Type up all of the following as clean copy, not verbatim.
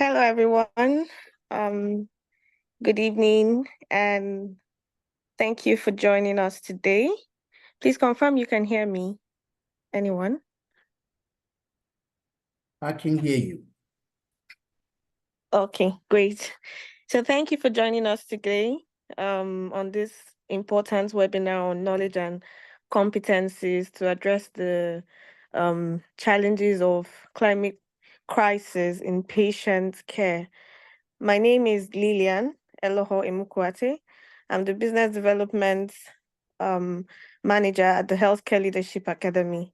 Hello, everyone. Um, Good evening, and thank you for joining us today. Please confirm you can hear me. Anyone? I can hear you. Okay, great. So thank you for joining us today on this important webinar on knowledge and competencies to address the challenges of climate crisis in patient care. My name is Lillian Eloho Emukwate. I'm the Business Development um, Manager at the Healthcare Leadership Academy.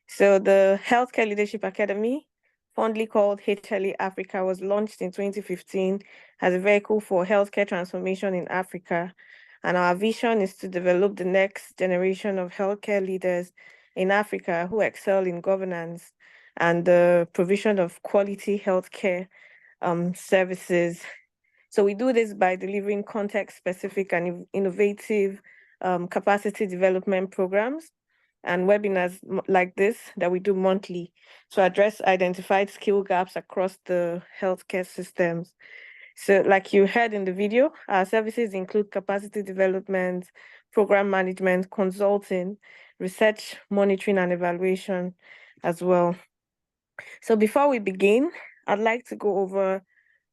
So the Healthcare Leadership Academy, fondly called HLE Africa, was launched in 2015 as a vehicle for healthcare transformation in Africa. And our vision is to develop the next generation of healthcare leaders in Africa who excel in governance and the provision of quality healthcare services. So we do this by delivering context-specific and innovative capacity development programs and webinars like this that we do monthly to address identified skill gaps across the healthcare systems. So like you heard in the video, our services include capacity development, program management, consulting, research, monitoring, and evaluation as well. So before we begin, I'd like to go over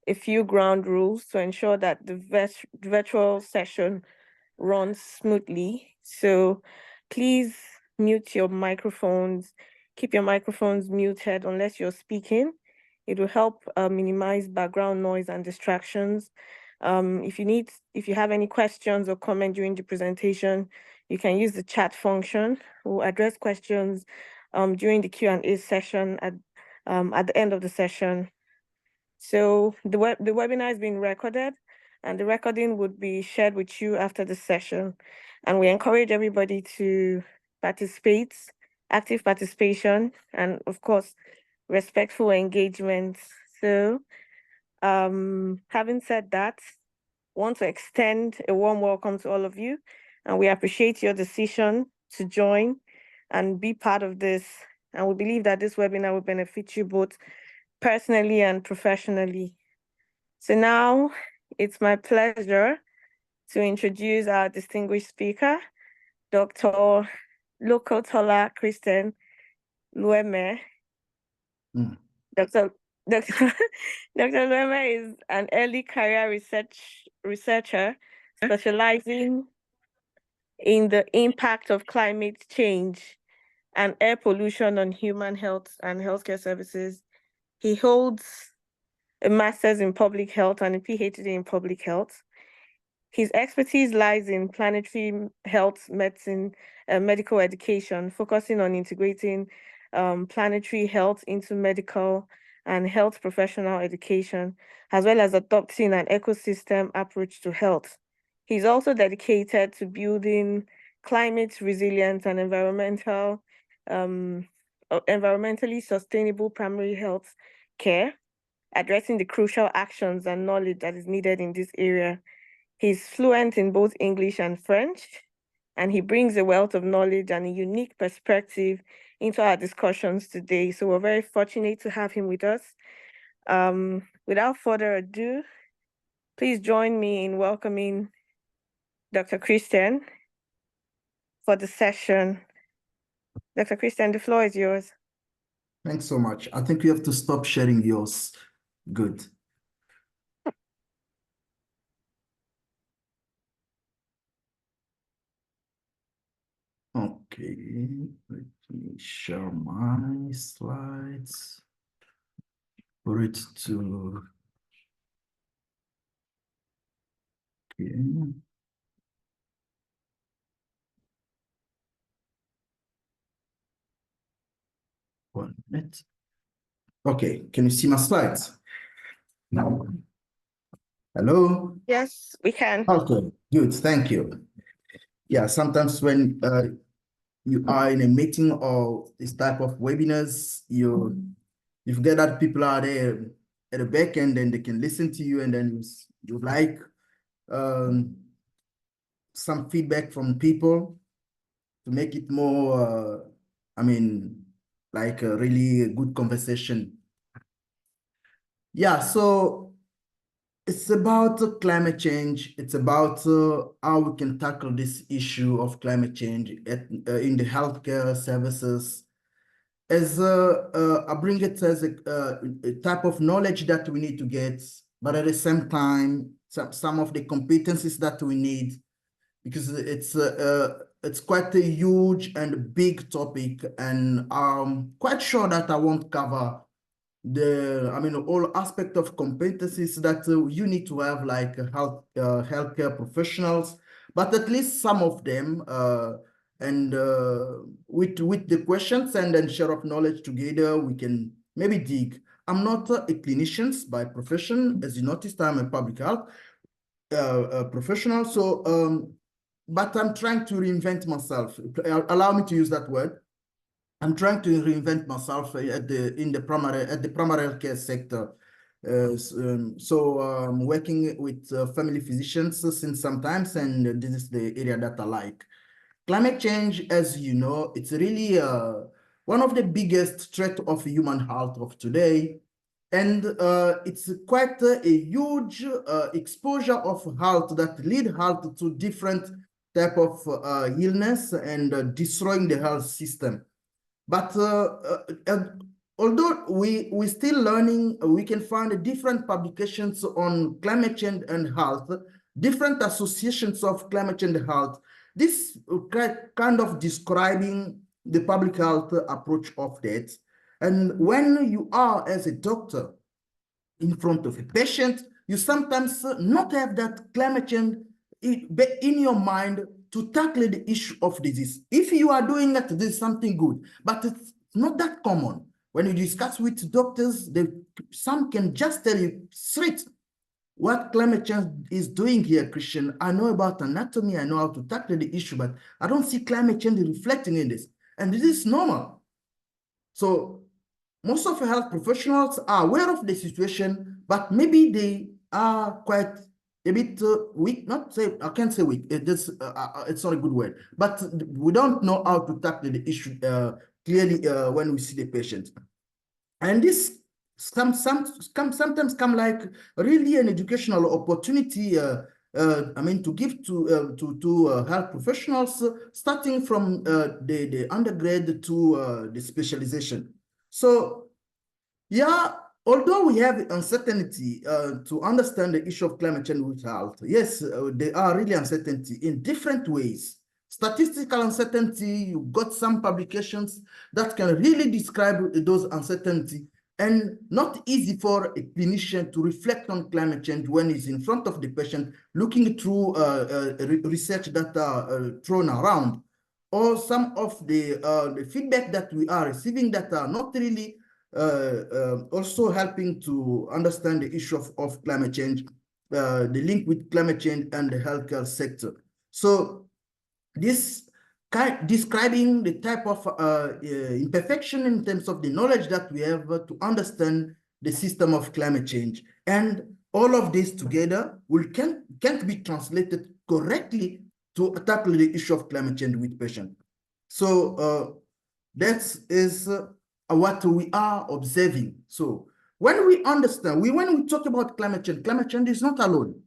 a few ground rules to ensure that the virtual session runs smoothly. So please mute your microphones, keep your microphones muted unless you're speaking. It will help minimize background noise and distractions. If you have any questions or comment during the presentation, you can use the chat function. We'll address questions during the Q&A session at the end of the session. So the webinar is being recorded, and the recording would be shared with you after the session. And we encourage everybody to participate, active participation, and of course, respectful engagement. So having said that, want to extend a warm welcome to all of you, and we appreciate your decision to join and be part of this. And we believe that this webinar will benefit you both personally and professionally. So now it's my pleasure to introduce our distinguished speaker, Dr. Lokotola Christian Lueme. Dr. Dr. Dr. Lueme is an early career researcher specializing in the impact of climate change and air pollution on human health and healthcare services. He holds a master's in public health and a PhD in public health. His expertise lies in planetary health medicine, medical education, focusing on integrating planetary health into medical and health professional education, as well as adopting an ecosystem approach to health. He's also dedicated to building climate resilient and environmentally sustainable primary health care, addressing the crucial actions and knowledge that is needed in this area. He's fluent in both English and French, and he brings a wealth of knowledge and a unique perspective into our discussions today. So we're very fortunate to have him with us. Without further ado, please join me in welcoming Dr. Christian for the session. Dr. Christian, the floor is yours. Thanks so much. I think we have to stop sharing yours. Good. Okay, let me share my slides. For it to, okay. 1 minute. Okay, can you see my slides? No. Hello? Yes, we can. Okay, good, thank you. Yeah, sometimes when you are in a meeting or this type of webinars, you forget that people are there at the back end and they can listen to you, and then you like some feedback from people to make it more, like a really good conversation. Yeah, so it's about climate change. It's about how we can tackle this issue of climate change in the healthcare services. As I bring it as a type of knowledge that we need to get, but at the same time, some of the competencies that we need, because it's quite a huge and big topic, and I'm quite sure that I won't cover all aspect of competencies that you need to have, like healthcare professionals, but at least some of them, and with the questions and then share of knowledge together, we can maybe dig. I'm not a clinician by profession, as you noticed. I'm a public health professional, so but I'm trying to reinvent myself. Allow me to use that word. I'm trying to reinvent myself at the primary healthcare sector. So I'm working with family physicians since some times, and this is the area that I like. Climate change, as you know, it's really one of the biggest threat of human health of today. And it's quite a huge exposure of health that lead health to different type of illness and destroying the health system. But although we're still learning, we can find different publications on climate change and health, different associations of climate change and health. This kind of describing the public health approach of that. And when you are as a doctor in front of a patient, you sometimes not have that climate change in your mind to tackle the issue of disease. If you are doing that, this is something good, but it's not that common. When you discuss with doctors, some can just tell you straight what climate change is doing here, Christian. I know about anatomy, I know how to tackle the issue, but I don't see climate change reflecting in this. And this is normal. So most of the health professionals are aware of the situation, but maybe they are quite a bit weak. Not say I can't say weak. It's not a good word, but we don't know how to tackle the issue clearly when we see the patient. And this sometimes come like really an educational opportunity. To give to health professionals, starting from the undergrad to the specialization. So yeah, although we have uncertainty to understand the issue of climate change with health, yes, there are really uncertainty in different ways. Statistical uncertainty, you got some publications that can really describe those uncertainty, and not easy for a clinician to reflect on climate change when he's in front of the patient, looking through research that are thrown around, or some of the feedback that we are receiving that are not really also helping to understand the issue of climate change, the link with climate change and the healthcare sector. So this describing the type of imperfection in terms of the knowledge that we have to understand the system of climate change. And all of this together can't be translated correctly to tackle the issue of climate change with patients. So that is what we are observing. So when we understand, when we talk about climate change is not alone.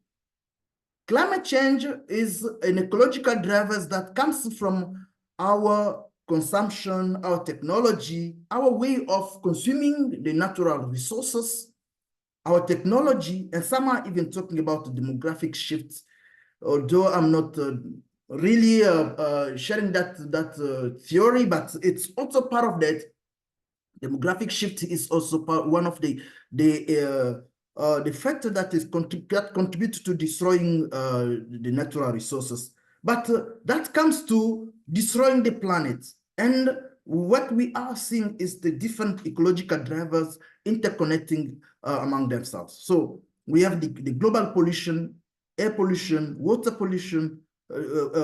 Climate change is an ecological drivers that comes from our consumption, our technology, our way of consuming the natural resources, our technology, and some are even talking about the demographic shifts, although I'm not really sharing that theory, but it's also part of that. Demographic shift is also one of the factor that contributes to destroying the natural resources. But that comes to destroying the planet. And what we are seeing is the different ecological drivers interconnecting among themselves. So we have the global pollution, air pollution, water pollution,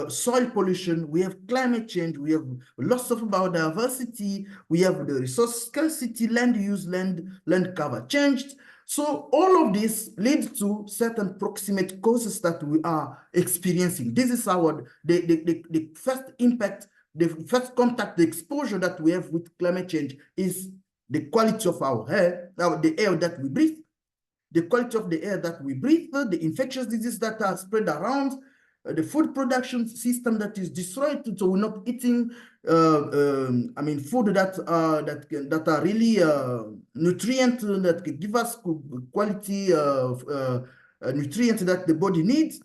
soil pollution, we have climate change, we have loss of biodiversity, we have the resource scarcity, land use, land cover changed. So all of this leads to certain proximate causes that we are experiencing. This is the first impact, the first contact, the exposure that we have with climate change is the quality of our air, the air that we breathe, the quality of the air that we breathe, the infectious diseases that are spread around, the food production system that is destroyed, so we're not eating, food that are really nutrient that can give us quality nutrients that the body needs.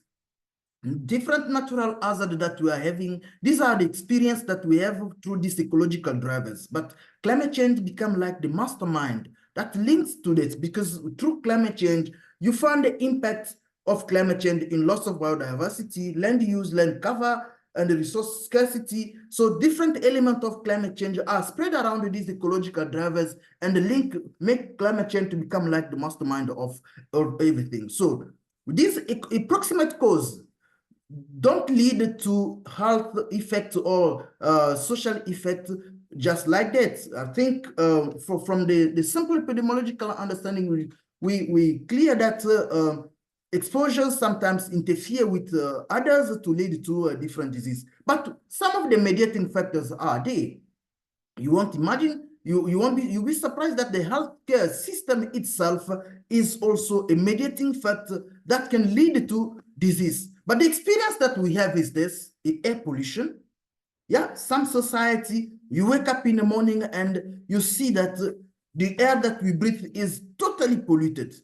Different natural hazards that we are having. These are the experience that we have through these ecological drivers. But climate change become like the mastermind that links to this, because through climate change, you find the impact of climate change in loss of biodiversity, land use, land cover, and the resource scarcity. So different elements of climate change are spread around these ecological drivers, and the link make climate change to become like the mastermind of everything. So this approximate cause don't lead to health effect or social effect just like that. I think from the simple epidemiological understanding, we clear that exposures sometimes interfere with others to lead to a different disease. But some of the mediating factors are there. You won't imagine, you'll be surprised that the healthcare system itself is also a mediating factor that can lead to disease. But the experience that we have is this: air pollution. Yeah, some society, you wake up in the morning and you see that the air that we breathe is totally polluted.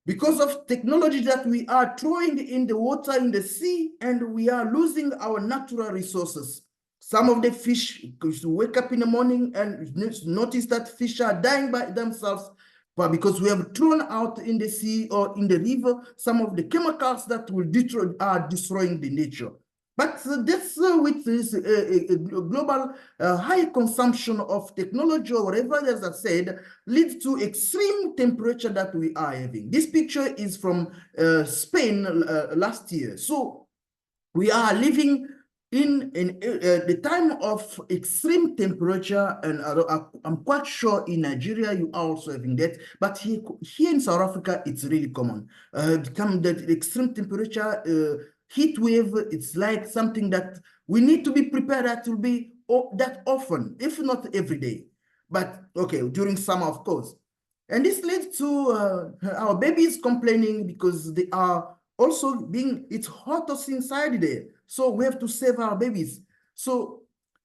Because of technology that we are throwing in the water, in the sea, and we are losing our natural resources. Some of the fish, you wake up in the morning and notice that fish are dying by themselves, but because we have thrown out in the sea or in the river some of the chemicals that will are destroying the nature. But this, with this global high consumption of technology or whatever, as I said, leads to extreme temperature that we are having. This picture is from Spain last year. So we are living in the time of extreme temperature, and I'm quite sure in Nigeria you are also having that, but here in South Africa it's really common. Become that extreme temperature, heat wave, it's like something that we need to be prepared that will be that often, if not every day. But okay, during summer, of course. And this leads to our babies complaining because they are also being, it's hot us inside there. So we have to save our babies. So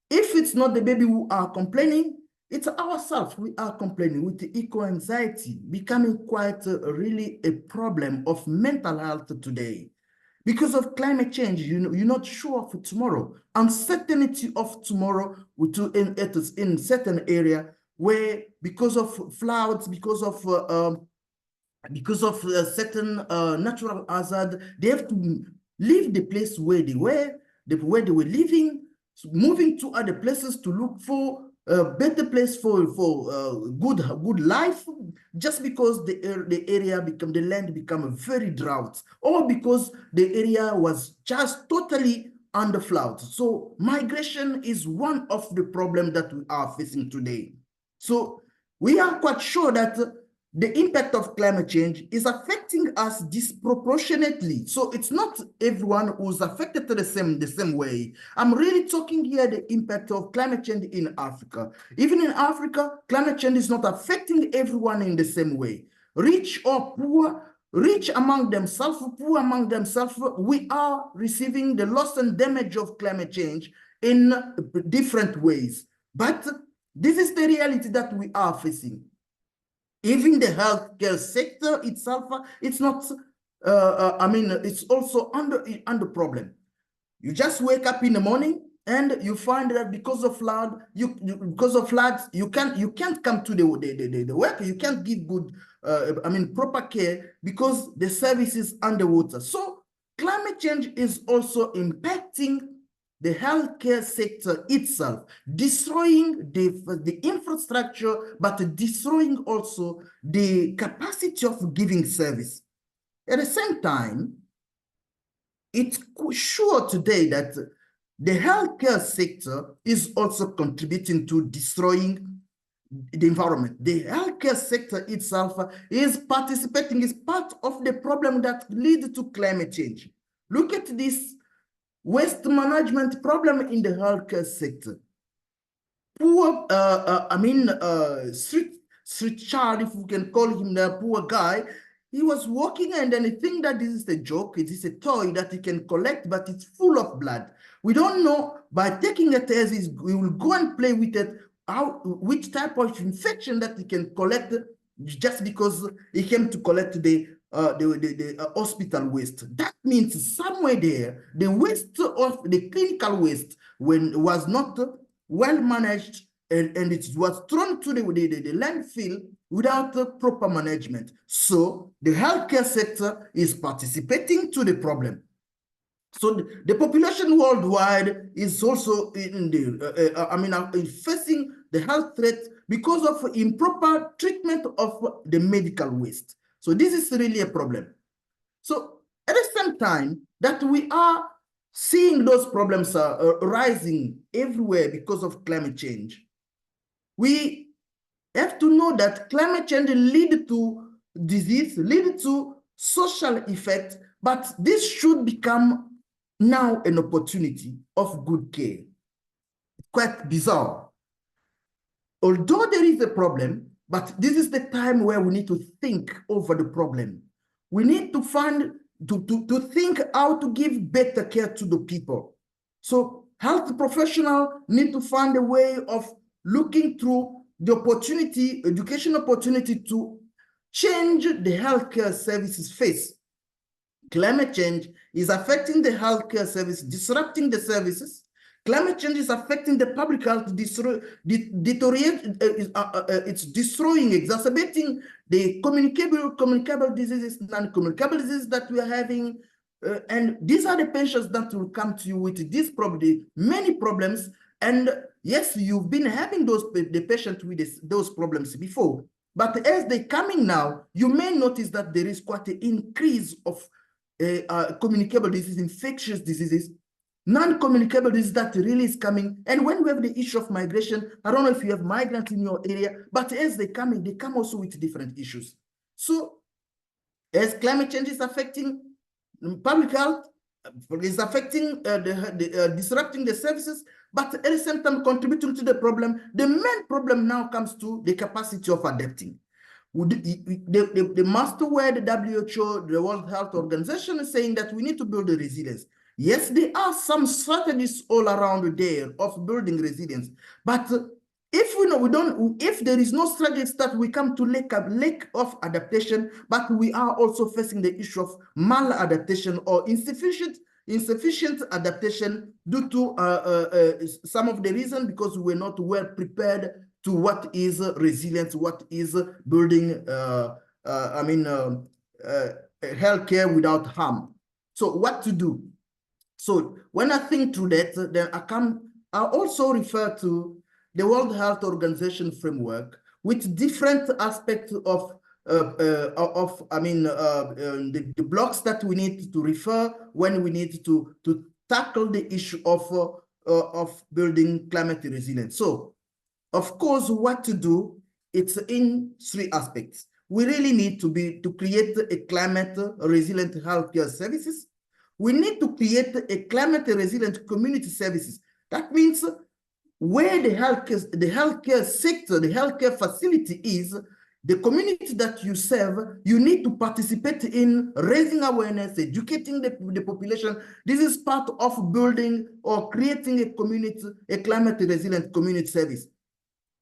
if it's not the baby who are complaining, it's ourselves. We are complaining with the eco-anxiety becoming quite really a problem of mental health today. Because of climate change, you're not sure of tomorrow. Uncertainty of tomorrow in certain area where, because of floods, because of certain natural hazard, they have to leave the place where they were, living, moving to other places to look for a better place for good life, just because the land become very drought, or because the area was just totally under flood. So migration is one of the problems that we are facing today. So we are quite sure that the impact of climate change is affecting us disproportionately. So it's not everyone who's affected the same way. I'm really talking here the impact of climate change in Africa. Even in Africa, climate change is not affecting everyone in the same way. Rich or poor, rich among themselves, poor among themselves, we are receiving the loss and damage of climate change in different ways. But this is the reality that we are facing. Even the healthcare sector itself, it's not, it's also under problem. You just wake up in the morning and you find that because of floods, you can't come to the work. You can't give good, proper care because the service is underwater. So climate change is also impacting the healthcare sector itself, destroying the infrastructure, but destroying also the capacity of giving service. At the same time, it's sure today that the healthcare sector is also contributing to destroying the environment. The healthcare sector itself is participating, is part of the problem that leads to climate change. Look at this waste management problem in the healthcare sector. Poor, street child, if we can call him the poor guy. He was walking and then he think that this is a joke, it is a toy that he can collect, but it's full of blood. We don't know, by taking a test, we will go and play with it, which type of infection that he can collect just because he came to collect the hospital waste. That means somewhere there, the waste of the clinical waste was not well managed, and it was thrown to the landfill without proper management. So the healthcare sector is participating to the problem. So the population worldwide is also facing the health threat because of improper treatment of the medical waste. So this is really a problem. So at the same time that we are seeing those problems rising everywhere because of climate change, we have to know that climate change leads to disease, leads to social effects, but this should become now an opportunity of good care. Quite bizarre. Although there is a problem, but this is the time where we need to think over the problem. We need to think how to give better care to the people. So health professionals need to find a way of looking through the opportunity, education opportunity to change the healthcare services face. Climate change is affecting the healthcare service, disrupting the services. Climate change is affecting the public health, it's destroying, exacerbating the communicable diseases, non-communicable diseases that we are having. And these are the patients that will come to you with this problem, many problems. And yes, you've been having the patient with those problems before. But as they're coming now, you may notice that there is quite an increase of communicable diseases, infectious diseases, non-communicable disease that really is coming. And when we have the issue of migration, I don't know if you have migrants in your area, but as they come also with different issues. So as climate change is affecting public health, is affecting disrupting the services, but at the same time contributing to the problem, the main problem now comes to the capacity of adapting. The master word, the WHO, the World Health Organization, is saying that we need to build a resilience. Yes, there are some strategies all around there of building resilience, but if there is no strategies, that we come to lack of adaptation, but we are also facing the issue of maladaptation or insufficient adaptation due to some of the reasons, because we were not well prepared to what is resilience, what is building healthcare without harm. So what to do? So when I think through that, then I also refer to the World Health Organization framework with different aspects of the blocks that we need to refer when we need to tackle the issue of building climate resilience. So, of course, what to do, it's in three aspects. We really need to create a climate resilient healthcare services. We need to create a climate resilient community services. That means where the healthcare sector, the healthcare facility is, the community that you serve, you need to participate in raising awareness, educating the population. This is part of building or creating a climate resilient community service.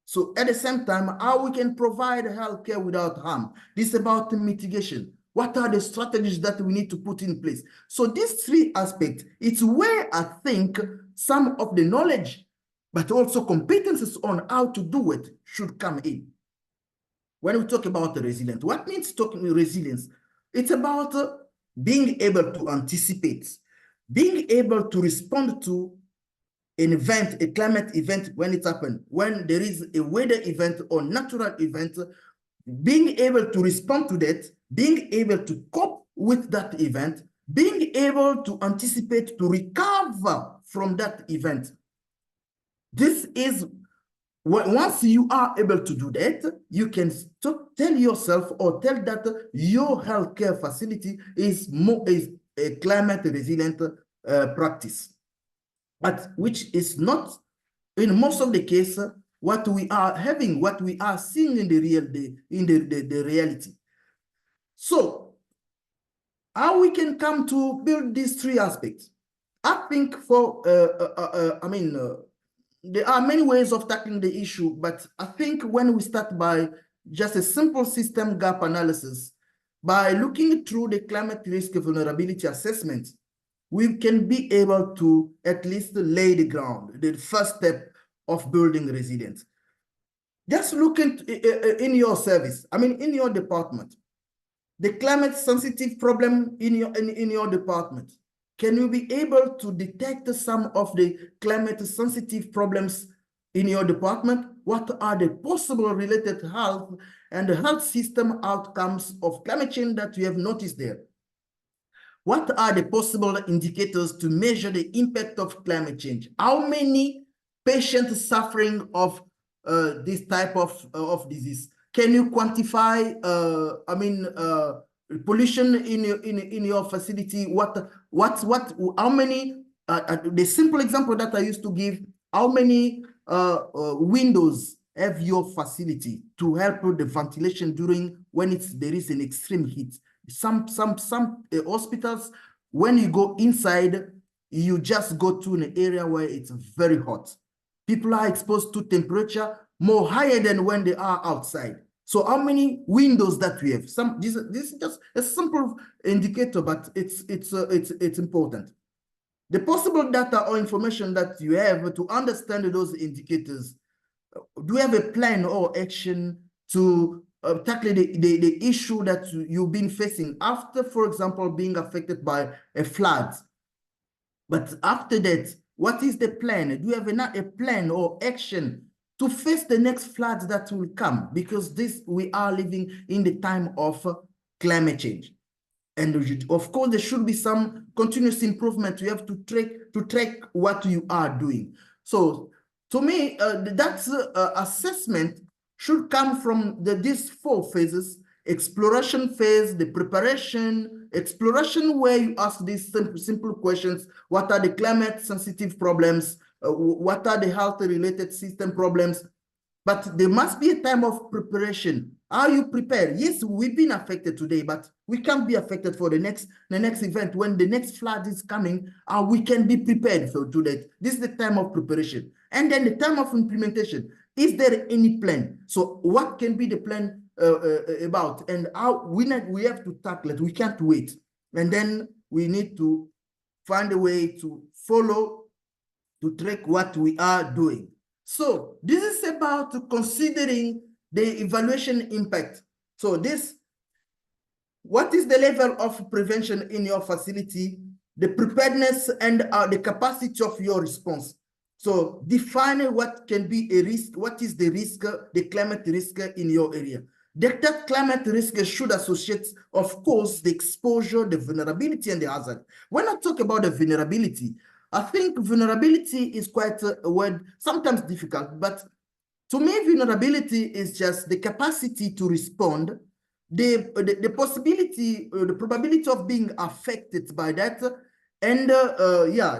So at the same time, how we can provide healthcare without harm. This is about mitigation. What are the strategies that we need to put in place? So these three aspects, it's where I think some of the knowledge, but also competencies on how to do it should come in. When we talk about the resilience, what means talking resilience? It's about being able to anticipate, being able to respond to an event, a climate event when it happens, when there is a weather event or natural event, being able to respond to that, being able to cope with that event, being able to anticipate, to recover from that event. This is, once you are able to do that, you can tell yourself or tell that your healthcare facility is a climate resilient practice, but which is not, in most of the cases, what we are having, what we are seeing in the reality. So how we can come to build these three aspects? I think there are many ways of tackling the issue, but I think when we start by just a simple system gap analysis, by looking through the climate risk vulnerability assessment, we can be able to at least lay the ground, the first step of building resilience. Just look in your service, in your department, the climate sensitive problem in your department. Can you be able to detect some of the climate sensitive problems in your department? What are the possible related health and health system outcomes of climate change that you have noticed there? What are the possible indicators to measure the impact of climate change? How many patients suffering of this type of disease? Can you quantify, pollution in your facility? How many, the simple example that I used to give, how many windows have your facility to help with the ventilation during when there is an extreme heat? Some hospitals, when you go inside, you just go to an area where it's very hot. People are exposed to temperature more higher than when they are outside. So how many windows that we have? This is just a simple indicator, but it's important. The possible data or information that you have to understand those indicators. Do you have a plan or action to tackle the issue that you've been facing after, for example, being affected by a flood? But after that, what is the plan? Do you have a plan or action to face the next floods that will come? Because we are living in the time of climate change. And of course, there should be some continuous improvement. You have to track what you are doing. So to me, that assessment should come from these four phases: exploration phase, the preparation, exploration where you ask these simple questions. What are the climate sensitive problems? What are the health related system problems? But there must be a time of preparation. Are you prepared? Yes, we've been affected today, but we can't be affected for the next event. When the next flood is coming, we can be prepared for that. This is the time of preparation. And then the time of implementation. Is there any plan? So what can be the plan about? And how we have to tackle it. We can't wait. And then we need to find a way to follow, to track what we are doing. So this is about considering the evaluation impact. So what is the level of prevention in your facility, the preparedness and the capacity of your response? So define what can be a risk, what is the risk, the climate risk in your area. That climate risk should associate, of course, the exposure, the vulnerability, and the hazard. When I talk about the vulnerability, I think vulnerability is quite a word, sometimes difficult, but to me, vulnerability is just the capacity to respond, the possibility, the probability of being affected by that, and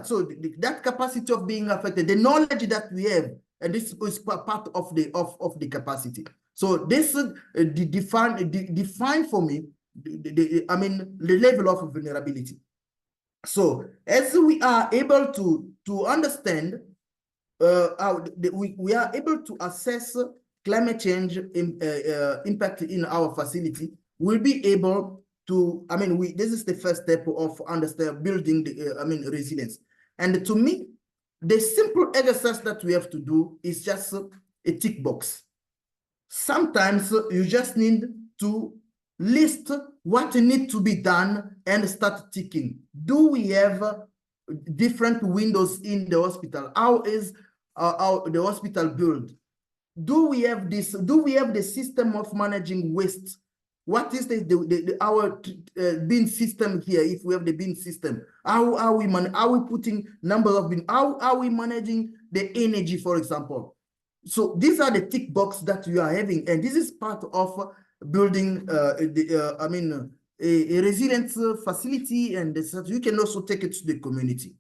so that capacity of being affected, the knowledge that we have, and this is part of the capacity. So this define for me the level of vulnerability. So as we are able to understand, we are able to assess climate change impact in our facility, we'll be able to, this is the first step of building the, resilience. And to me, the simple exercise that we have to do is just a tick box. Sometimes you just need to list what needs to be done and start ticking. Do we have different windows in the hospital? How is the hospital built? Do we have this? Do we have the system of managing waste? What is our bin system here? If we have the bin system, how are we putting number of bin? How are we managing the energy, for example? So these are the tick box that we are having, and this is part of building a resilient facility, and you can also take it to the community.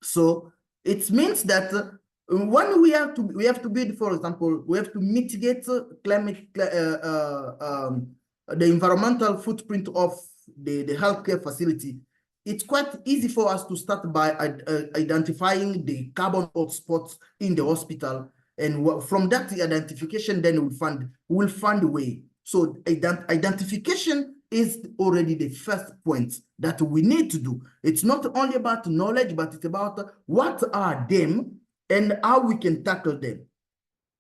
So it means that When we have to build, for example, we have to mitigate the environmental footprint of the healthcare facility. It's quite easy for us to start by identifying the carbon hotspots in the hospital, and from that identification, then we'll find a way. So identification is already the first point that we need to do. It's not only about knowledge, but it's about what are them and how we can tackle them.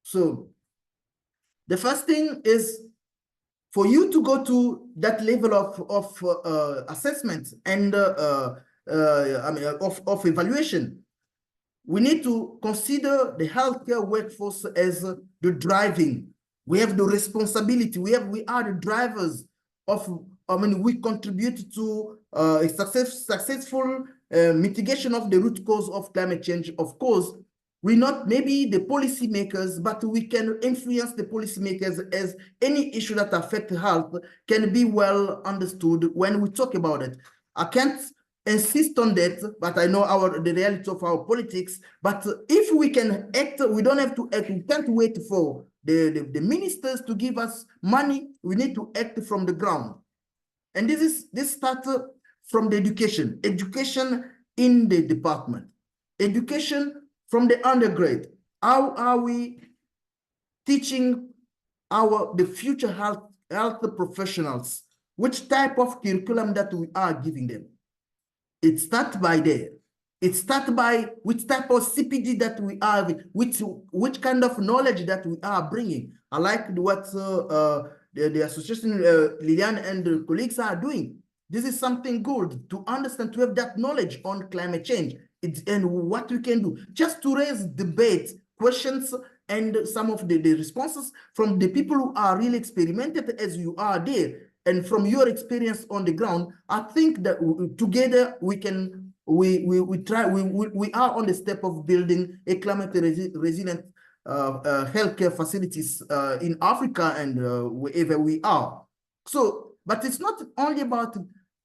So the first thing is for you to go to that level of assessment and of evaluation. We need to consider the healthcare workforce as the driving. We have the responsibility. We are the drivers of. We contribute to a successful mitigation of the root cause of climate change. Of course, we're not maybe the policy makers, but we can influence the policy makers, as any issue that affects health can be well understood when we talk about it. I can't insist on that, but I know the reality of our politics. But if we can act, we don't have to act. We can't wait for the ministers to give us money. We need to act from the ground. And this starts from the education in the department, education from the undergrad. How are we teaching the future health professionals? Which type of curriculum that we are giving them? It starts by there. It starts by which type of CPD that we are, which kind of knowledge that we are bringing. I like what the association Liliane and the colleagues are doing. This is something good to understand, to have that knowledge on climate change and what we can do, just to raise debate, questions, and some of the responses from the people who are really experimented as you are there. And from your experience on the ground, I think that together we can, we are on the step of building a climate resilient healthcare facilities in Africa and wherever we are. So, but it's not only about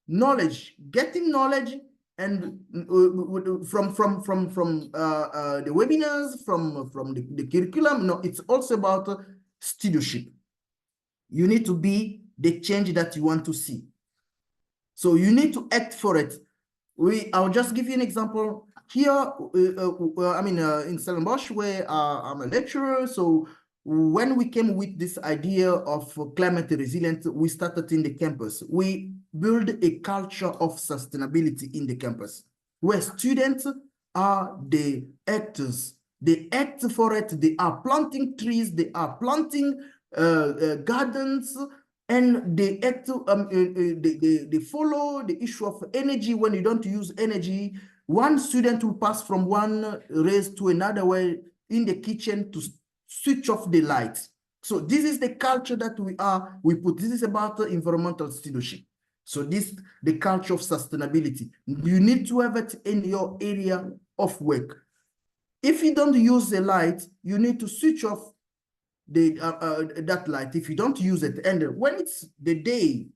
knowledge, getting knowledge, and from the webinars, from the curriculum. No, it's also about stewardship. You need to be the change that you want to see. So you need to act for it. I'll just give you an example. Here, in Stellenbosch, where I'm a lecturer. So when we came with this idea of climate resilience, we started in the campus. We build a culture of sustainability in the campus, where students are the actors. They act for it. They are planting trees. They are planting gardens. And they act, they follow the issue of energy. When you don't use energy, one student will pass from one race to another way in the kitchen to switch off the lights. So this is the culture that we put. This is about environmental stewardship. So the culture of sustainability. You need to have it in your area of work. If you don't use the light, you need to switch off that light if you don't use it. And when it's the day,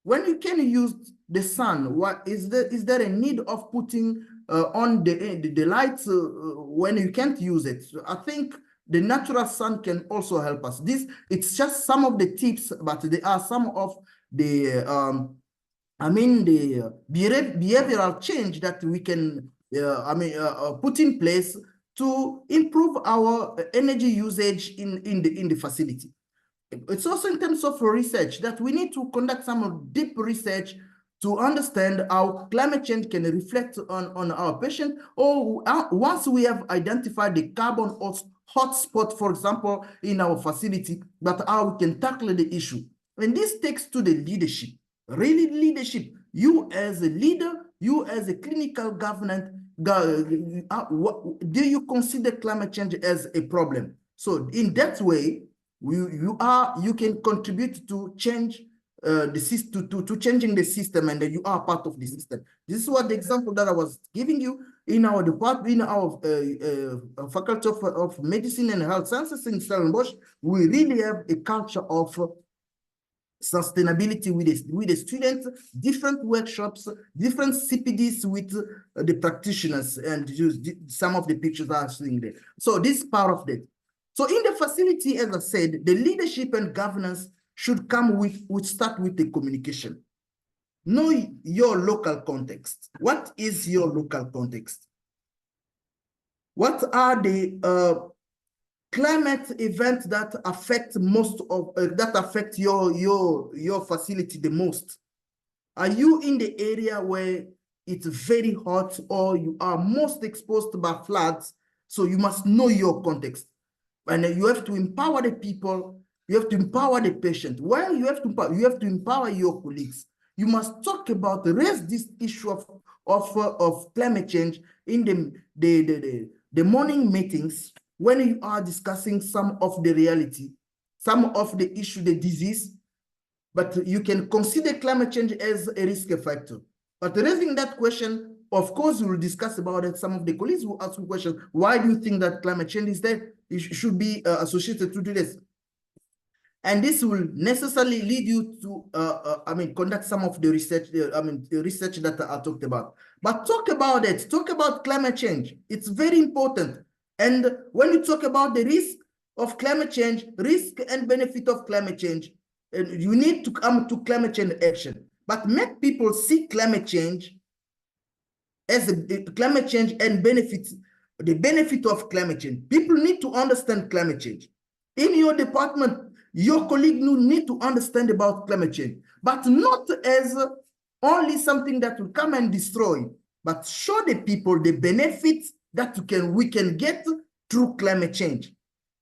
when you can use the sun, what is there a need of putting on the lights when you can't use it? So I think the natural sun can also help us. It's just some of the tips, but there are some of the the behavioral change that we can put in place to improve our energy usage in the facility. It's also in terms of research that we need to conduct some deep research to understand how climate change can reflect on our patient, or once we have identified the carbon hotspot, for example, in our facility, but how we can tackle the issue. And this takes to the leadership, really leadership. You as a leader, you as a clinical government, do you consider climate change as a problem? So in that way, you can contribute to change the system, to changing the system, and you are part of the system. This is what the example that I was giving you in our department, in our faculty of medicine and health sciences in Stellenbosch. We really have a culture of sustainability with the students, different workshops, different CPDs with the practitioners, and use some of the pictures are seeing there. So this is part of that. So in the facility, as I said, the leadership and governance should come start with the communication. Know your local context. What is your local context? What are the climate events that affect most of that affect your facility the most? Are you in the area where it's very hot, or you are most exposed by floods? So you must know your context, and you have to empower the people. You have to empower the patient. While you have to empower your colleagues. You must talk about raise this issue of climate change in the morning meetings, when you are discussing some of the reality, some of the issue, the disease, but you can consider climate change as a risk factor. But raising that question, of course, we will discuss about it. Some of the colleagues will ask you questions. Why do you think that climate change is there? It should be associated to this. And this will necessarily lead you to, conduct some of the research, the research that I talked about. But talk about it, talk about climate change. It's very important. And when you talk about the risk of climate change, risk and benefit of climate change, you need to come to climate change action. But make people see climate change as climate change and benefits, the benefit of climate change. People need to understand climate change. In your department, your colleague need to understand about climate change, but not as only something that will come and destroy, but show the people the benefits that we can get through climate change.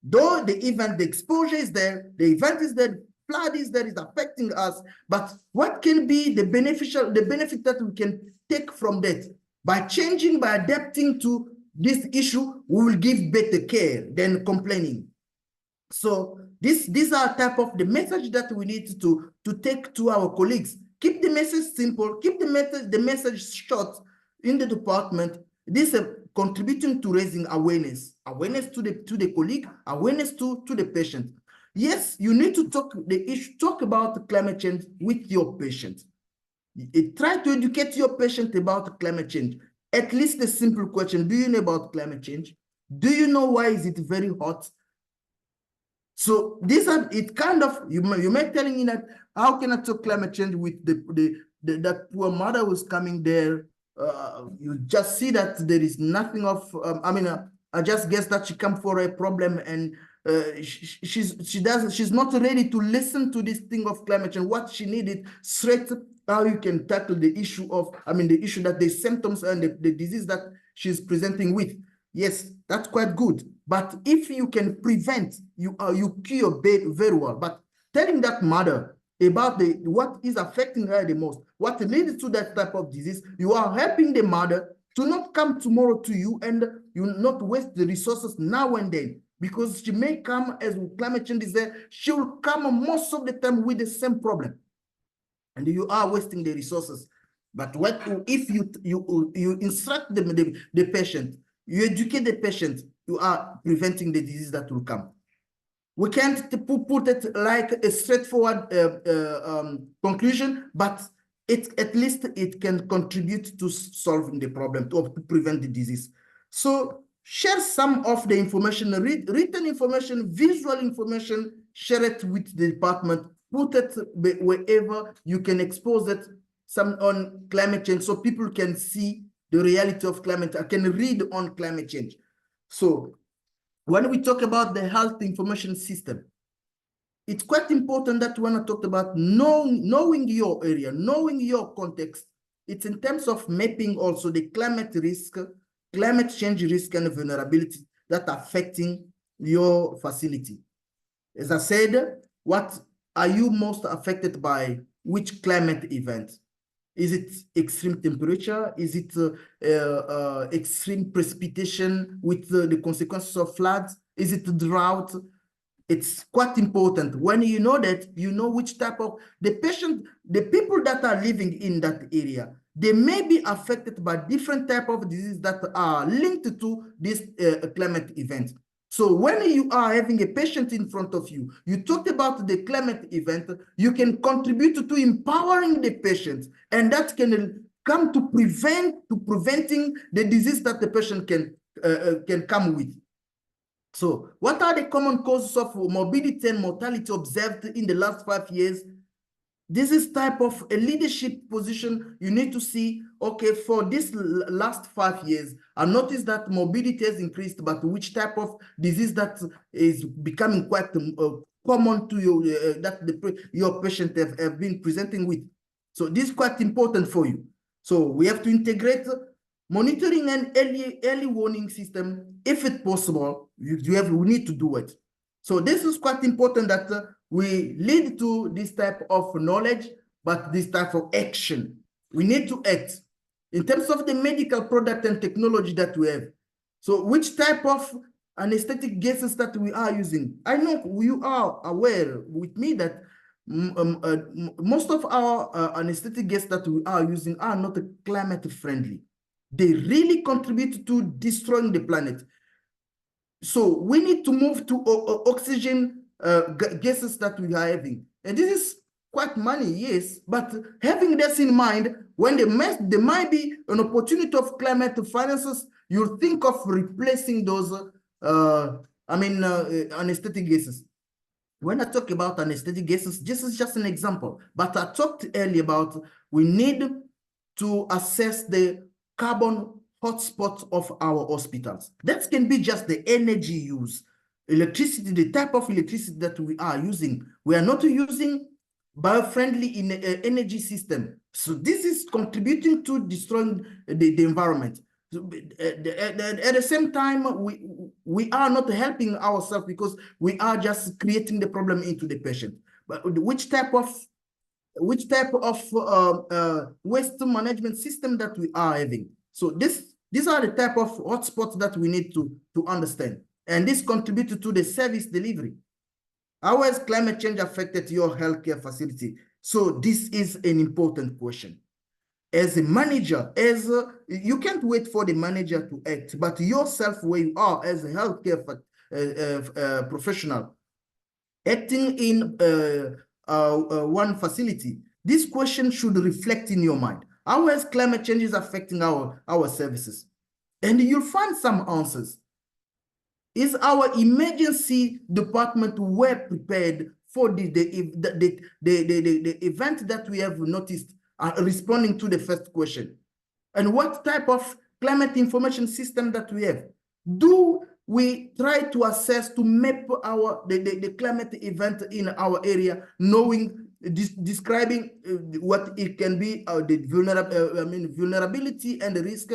Though the event, the exposure is there, the event is there, flood is there, is affecting us, but what can be the benefit that we can take from that? By changing, by adapting to this issue, we will give better care than complaining. So these are type of the message that we need to take to our colleagues. Keep the message simple, keep the message short in the department. This is contributing to raising awareness to the colleague, awareness to the patient. Yes, you need to talk about climate change with your patient. Try to educate your patient about climate change. At least a simple question: do you know about climate change? Do you know why is it very hot? So these are you may telling me that how can I talk climate change with that poor mother who's coming there? You just see that there is nothing of I just guess that she come for a problem, and she's not ready to listen to this thing of climate change. What she needed straight, how you can tackle the issue of the issue that the symptoms and the disease that she's presenting with. Yes, that's quite good. But if you can prevent, you cure very well. But telling that mother about what is affecting her the most, what leads to that type of disease, you are helping the mother to not come tomorrow to you, and you not waste the resources now and then, because she may come as climate change is there. She will come most of the time with the same problem, and you are wasting the resources. But what if you instruct the patient, you educate the patient, you are preventing the disease that will come. We can't put it like a straightforward conclusion, but at least it can contribute to solving the problem, to prevent the disease. So share some of the information, written information, visual information, share it with the department, put it wherever you can expose it, some on climate change, so people can see the reality of climate, can read on climate change. So when we talk about the health information system, it's quite important that when I talked about knowing your area, knowing your context, it's in terms of mapping also the climate risk, climate change risk and vulnerability that are affecting your facility. As I said, what are you most affected by? Which climate event? Is it extreme temperature? Is it extreme precipitation with the consequences of floods? Is it drought? It's quite important. When you know that, you know which type of the people that are living in that area, they may be affected by different type of diseases that are linked to this climate event. So when you are having a patient in front of you, you talked about the climate event, you can contribute to empowering the patient, and that can come to preventing the disease that the patient can come with. So what are the common causes of morbidity and mortality observed in the last 5 years? This is type of a leadership position. You need to see, okay, for this last 5 years, I noticed that morbidity has increased, but which type of disease that is becoming quite common to you, that your patient have been presenting with. So this is quite important for you. So we have to integrate monitoring and early warning system. If it's possible, we need to do it. So this is quite important that we lead to this type of knowledge, but this type of action. We need to act in terms of the medical product and technology that we have. So which type of anesthetic gases that we are using? I know you are aware with me that most of our anesthetic gases that we are using are not climate friendly. They really contribute to destroying the planet. So we need to move to oxygen gases that we are having. And this is quite money, yes, but having this in mind, when there might be an opportunity of climate finances, you think of replacing those, anesthetic gases. When I talk about anesthetic gases, this is just an example, but I talked earlier about we need to assess the carbon hotspot of our hospitals. That can be just the energy use, electricity, the type of electricity that we are using. We are not using bio-friendly in energy system. So this is contributing to destroying the environment. So, at the same time, we are not helping ourselves because we are just creating the problem into the patient. But which type of waste management system that we are having? So these are the type of hotspots that we need to understand. And this contributed to the service delivery. How has climate change affected your healthcare facility? So this is an important question. As a manager, you can't wait for the manager to act, but yourself, where you are as a healthcare professional, acting in one facility, this question should reflect in your mind. How is climate change is affecting our services? And you'll find some answers. Is our emergency department well prepared for the event that we have noticed, responding to the first question? And what type of climate information system that we have? Do we try to assess, to map the climate event in our area, knowing, describing what it can be, the vulnerability and the risk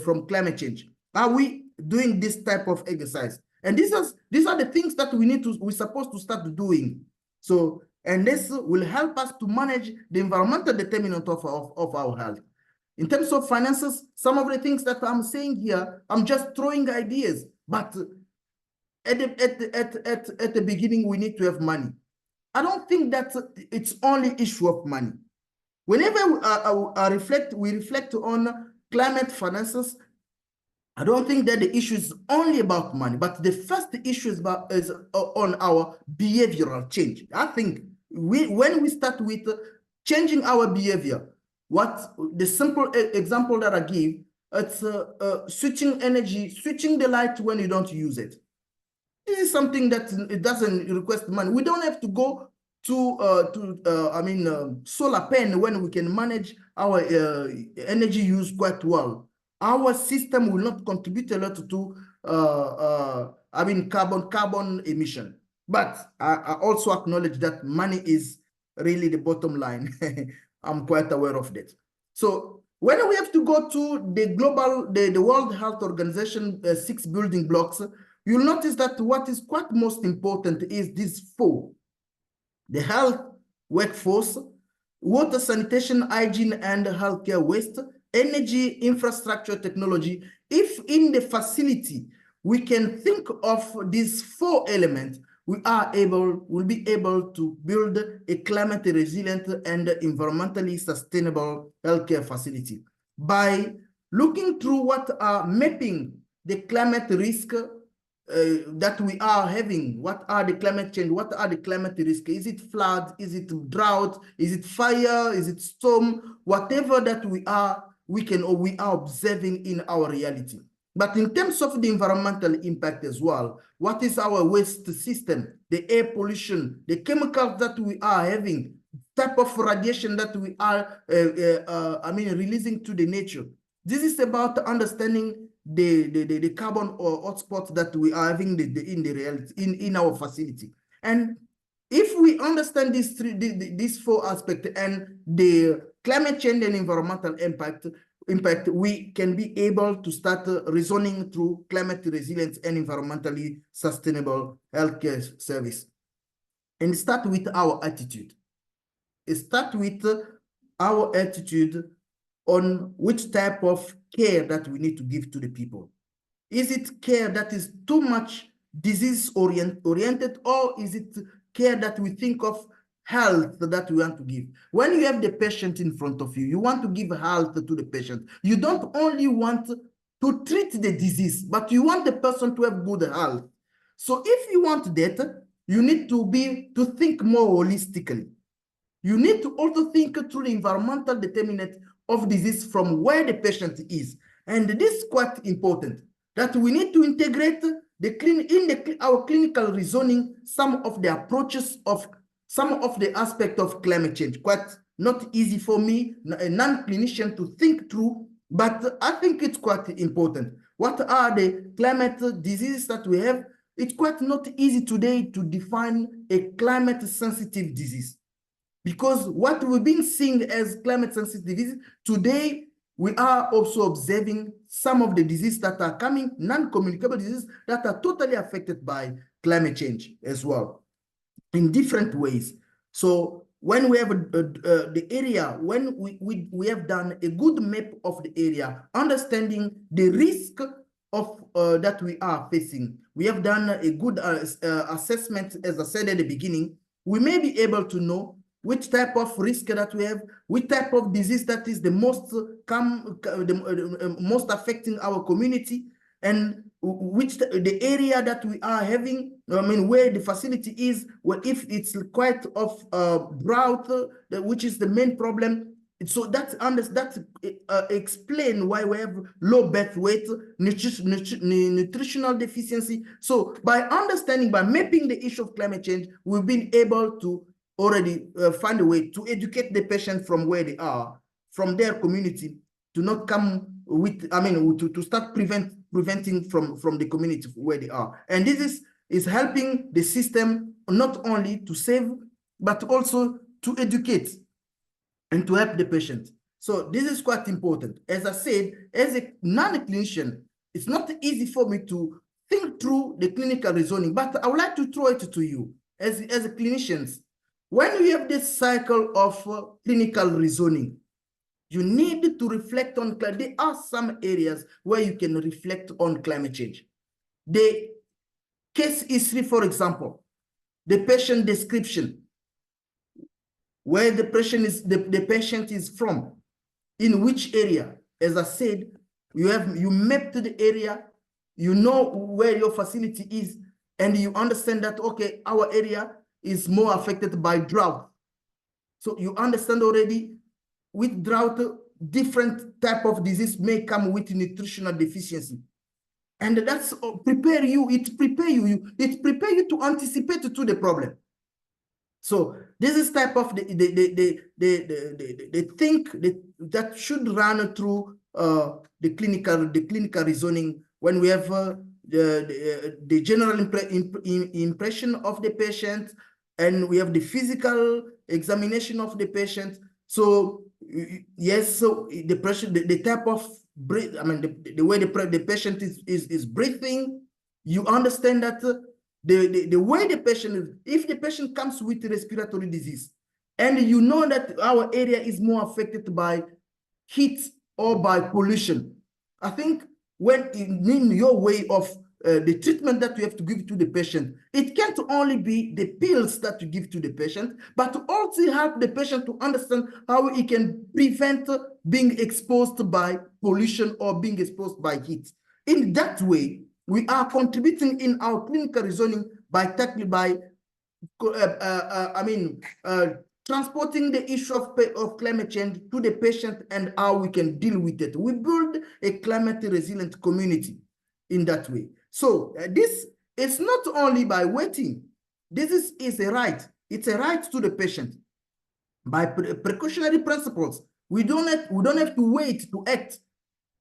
from climate change? Are we doing this type of exercise? And these are the things that we're supposed to start doing. So, and this will help us to manage the environmental determinant of our health. In terms of finances, some of the things that I'm saying here, I'm just throwing ideas, but at the beginning, we need to have money. I don't think that it's only issue of money. Whenever we reflect on climate finances, I don't think that the issue is only about money, but the first issue is on our behavioral change. I think when we start with changing our behavior, what the simple example that I give, it's switching energy, switching the light when you don't use it. This is something that it doesn't request money. We don't have to go to solar pen when we can manage our energy use quite well. Our system will not contribute a lot to carbon emission. But I also acknowledge that money is really the bottom line. I'm quite aware of that. So when we have to go to the World Health Organization 6 building blocks, you'll notice that what is quite most important is these 4: the health workforce, water, sanitation, hygiene, and healthcare waste, energy, infrastructure, technology. If in the facility we can think of these 4 elements, we'll be able to build a climate resilient and environmentally sustainable healthcare facility by looking through what are mapping the climate risk that we are having. What are the climate change? What are the climate risks? Is it flood? Is it drought? Is it fire? Is it storm? Whatever that we are observing in our reality. But in terms of the environmental impact as well, what is our waste system, the air pollution, the chemicals that we are having, type of radiation that we are, releasing to the nature. This is about understanding the carbon or hotspots that we are having in the reality in our facility. And if we understand these four aspects and the climate change and environmental impact, we can be able to start reasoning through climate resilience and environmentally sustainable healthcare service. And start with our attitude. Start with our attitude on which type of care that we need to give to the people. Is it care that is too much disease oriented, or is it care that we think of health that we want to give? When you have the patient in front of you, you want to give health to the patient. You don't only want to treat the disease, but you want the person to have good health. So if you want that, you need to think more holistically. You need to also think through the environmental determinant of disease from where the patient is. And this is quite important, that we need to integrate our clinical reasoning some of the approaches of some of the aspects of climate change. Quite not easy for me, a non-clinician, to think through, but I think it's quite important. What are the climate diseases that we have? It's quite not easy today to define a climate-sensitive disease, because what we've been seeing as climate-sensitive disease, today we are also observing some of the diseases that are coming, non-communicable diseases that are totally affected by climate change as well, in different ways. So when we have the area, when we have done a good map of the area, understanding the risk of that we are facing, we have done a good assessment, as I said at the beginning, we may be able to know which type of risk that we have, which type of disease that is the most affecting our community, and which the area that we are having, where the facility is, where if it's quite of drought, which is the main problem. So that explain why we have low birth weight, nutritional deficiency. So by understanding, by mapping the issue of climate change, we've been able to already find a way to educate the patient from where they are, from their community, to not come with, to start preventing from the community where they are. And this is helping the system not only to save, but also to educate and to help the patient. So this is quite important. As I said, as a non-clinician, it's not easy for me to think through the clinical reasoning, but I would like to throw it to you as a clinicians. When you have this cycle of clinical reasoning, you need to reflect on, there are some areas where you can reflect on climate change. The case history, for example, the patient description, where the patient is from, in which area. As I said, you mapped the area, you know where your facility is, and you understand that, okay, our area is more affected by drought. So you understand already with drought, different type of disease may come with nutritional deficiency. And that's it prepare you to anticipate to the problem. So this is type of the think that should run through the clinical reasoning when we have the general impression of the patient, and we have the physical examination of the patient. So yes, so the pressure, the type of breath, the way the patient is breathing, you understand that the way the patient is, if the patient comes with respiratory disease, and you know that our area is more affected by heat or by pollution, I think when in your way of the treatment that you have to give to the patient, it can't only be the pills that you give to the patient, but to also help the patient to understand how he can prevent being exposed by pollution or being exposed by heat. In that way, we are contributing in our clinical reasoning by transporting the issue of climate change to the patient and how we can deal with it. We build a climate resilient community in that way. So this is not only by waiting. This is a right. It's a right to the patient. By precautionary principles, we don't have to wait to act.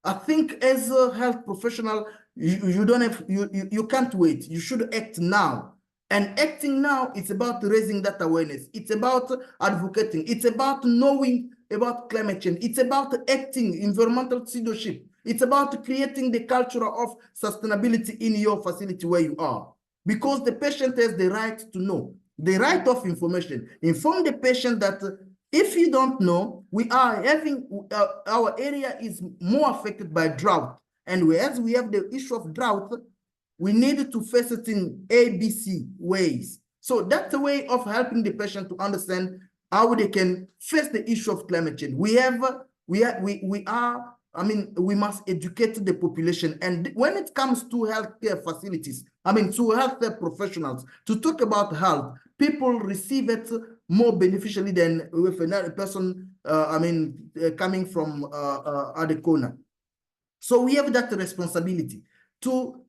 I think as a health professional, you can't wait. You should act now. And acting now, it's about raising that awareness. It's about advocating. It's about knowing about climate change. It's about acting, environmental stewardship. It's about creating the culture of sustainability in your facility where you are. Because the patient has the right to know, the right of information. Inform the patient that if you don't know, we are having, our area is more affected by drought. And as we have the issue of drought, we need to face it in ABC ways. So that's a way of helping the patient to understand how they can face the issue of climate change. We must educate the population. And when it comes to healthcare facilities, to healthcare professionals, to talk about health, people receive it more beneficially than with another person, coming from other corner. So we have that responsibility to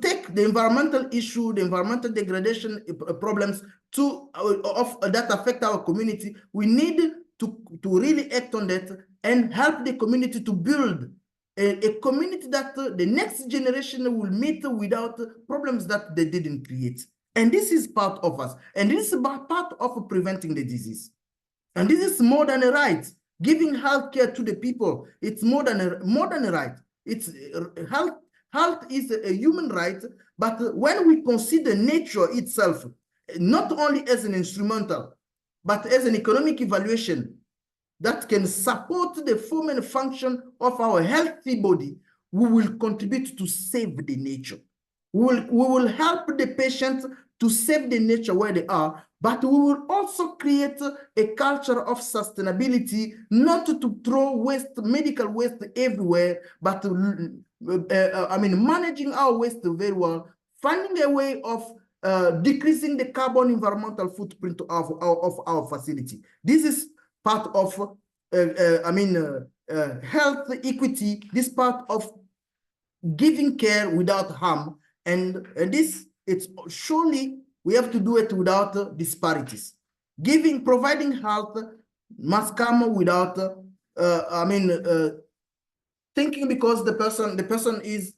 take the environmental issue, the environmental degradation problems that affect our community. We need to really act on that and help the community to build a community that the next generation will meet without problems that they didn't create. And this is part of us. And this is part of preventing the disease. And this is more than a right. Giving health care to the people, it's more than a right. It's health is a human right, but when we consider nature itself, not only as an instrumental, but as an economic evaluation that can support the form and function of our healthy body, we will contribute to save the nature. We will help the patients to save the nature where they are, but we will also create a culture of sustainability, not to throw waste, medical waste everywhere, but managing our waste very well, finding a way of decreasing the carbon environmental footprint of our facility. This is part of health equity, this part of giving care without harm, and this, it's surely we have to do it without disparities. Providing health must come without thinking because the person is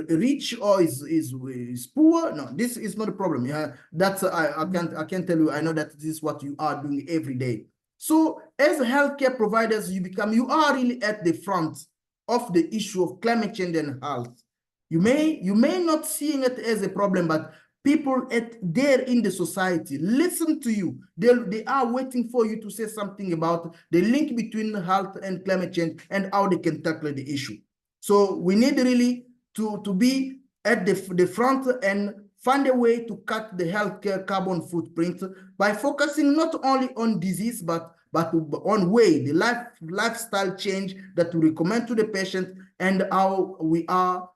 rich or is poor. No, this is not a problem. Yeah, that's I can't tell you. I know that this is what you are doing every day. So as healthcare providers, you are really at the front of the issue of climate change and health. You may not seeing it as a problem, but people there in the society listen to you. They are waiting for you to say something about the link between health and climate change and how they can tackle the issue. So we need really to be at the front and find a way to cut the healthcare carbon footprint by focusing not only on disease, but on the lifestyle change that we recommend to the patient and how we are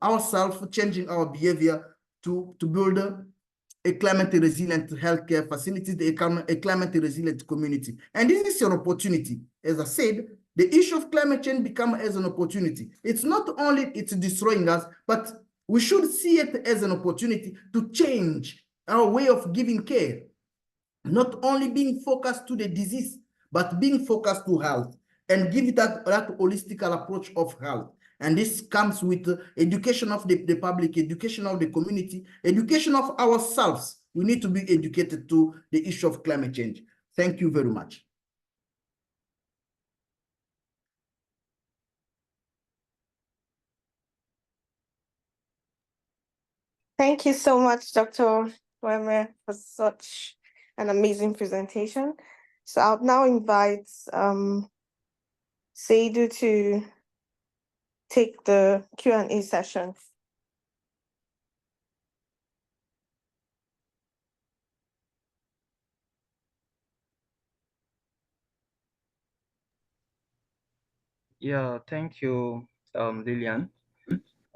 ourselves changing our behavior to build a climate resilient healthcare facility, a climate resilient community. And this is an opportunity. As I said, the issue of climate change becomes as an opportunity. It's not only it's destroying us, but we should see it as an opportunity to change our way of giving care, not only being focused to the disease, but being focused to health, and give it that holistic approach of health. And this comes with education of the public, education of the community, education of ourselves. We need to be educated to the issue of climate change. Thank you very much. Thank you so much, Dr. Lueme, for such an amazing presentation. So I'll now invite Seydou to take the Q&A session. Yeah, thank you, Lillian.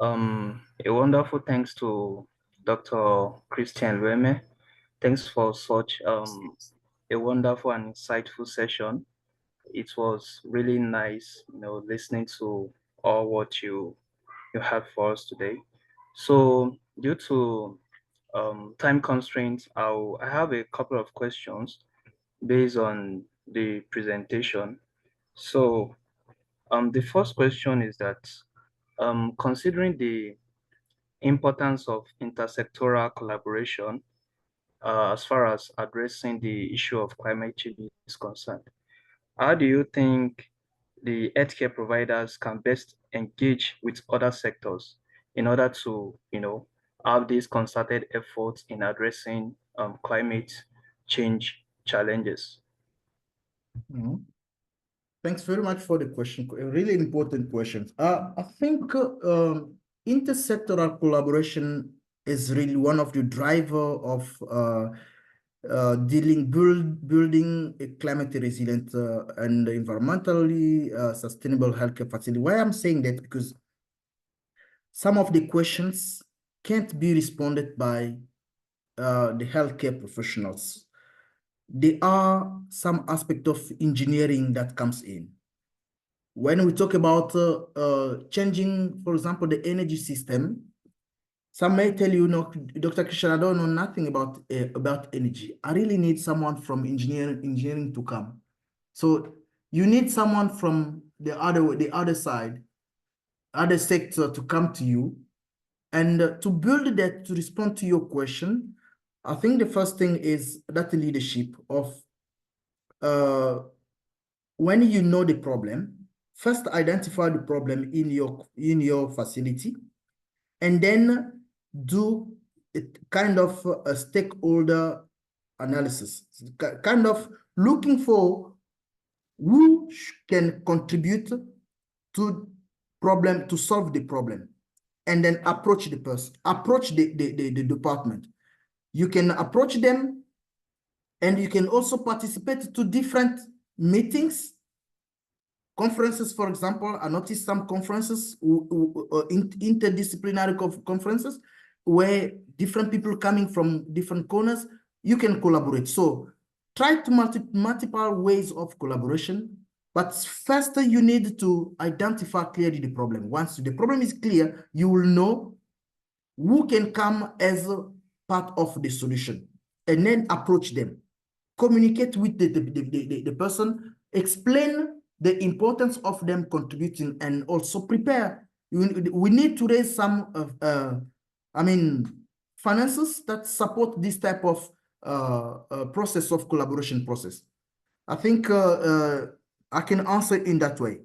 A wonderful thanks to Dr. Christian Lueme. Thanks for such a wonderful and insightful session. It was really nice, listening to all what you have for us today. So, due to time constraints, I have a couple of questions based on the presentation. So, the first question is that considering the importance of intersectoral collaboration as far as addressing the issue of climate change is concerned, how do you think the healthcare providers can best engage with other sectors in order to, have these concerted efforts in addressing climate change challenges? Mhm. Thanks very much for the question. A really important question. I think intersectoral collaboration is really one of the driver of building a climate resilient and environmentally sustainable healthcare facility. Why I'm saying that, because some of the questions can't be responded by the healthcare professionals. There are some aspect of engineering that comes in. When we talk about changing, for example, the energy system, some may tell you, no, Dr. Christian, I don't know nothing about energy. I really need someone from engineering to come. So you need someone from the other side, other sector to come to you. And to build that, to respond to your question, I think the first thing is that leadership of when you know the problem, first identify the problem in your facility, and then do a kind of a stakeholder analysis, kind of looking for who can contribute to solve the problem, and then approach the person, approach the department. You can approach them, and you can also participate to different meetings, conferences. For example, I noticed some conferences, interdisciplinary conferences, where different people coming from different corners, you can collaborate. So try to multiple ways of collaboration, but first you need to identify clearly the problem. Once the problem is clear, you will know who can come as a part of the solution, and then approach them, communicate with the person, explain the importance of them contributing, and also prepare. We need to raise some finances that support this type of process of collaboration process. I think I can answer in that way.